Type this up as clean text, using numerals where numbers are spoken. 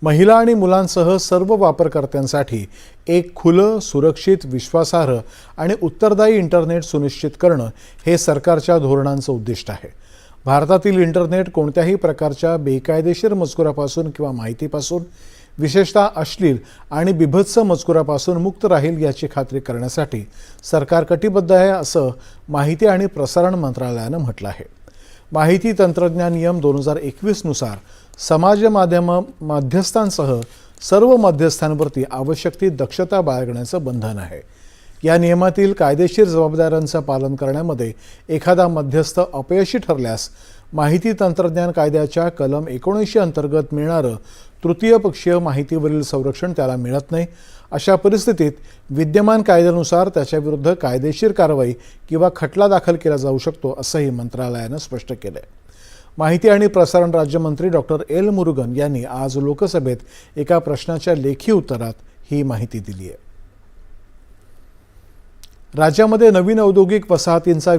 महिला आणि मुलांसह सर्व वापरकर्त्यांसाठी एक खुलं, सुरक्षित, विश्वासार्ह आणि उत्तरदायी इंटरनेट सुनिश्चित करणं हे सरकारच्या धोरणांचं उद्दिष्ट आहे. भारतातील इंटरनेट कोणत्याही प्रकारच्या बेकायदेशीर मजकुरापासून किंवा माहितीपासून, विशेषतः अश्लील आणि बिभत्स मजकुरापासून मुक्त राहील याची खात्री करण्यासाठी सरकार कटिबद्ध आहे, असं माहिती आणि प्रसारण मंत्रालयानं म्हटलं आहे. माहिती तंत्रज्ञान नियम 2021 नुसार समाज माध्यम मध्यस्थांसह सर्व मध्यस्थांवरती आवश्यक ती दक्षता बाळगण्याचं बंधन आहे. या नियमातील कायदेशीर जबाबदाऱ्यांचं पालन करण्यामध्ये एखादा मध्यस्थ अपयशी ठरल्यास माहिती तंत्रज्ञान कायद्याच्या कलम 79 अंतर्गत मिळणारं तृतीय पक्षीय माहितीवरील संरक्षण त्याला मिळत नाही. अशा परिस्थितीत विद्यमान कायद्यानुसार त्याच्याविरुद्ध कायदेशीर कारवाई किंवा खटला दाखल केला जाऊ शकतो, असंही मंत्रालयानं स्पष्ट केलंय. माहिती आणि प्रसारण राज्यमंत्री डॉक्टर एल मुरुगन यांनी आज लोकसभेत एका प्रश्नाच्या लेखी उत्तरात ही माहिती दिली आहे. राज्यामध्ये नवीन औद्योगिक वसाहतींचा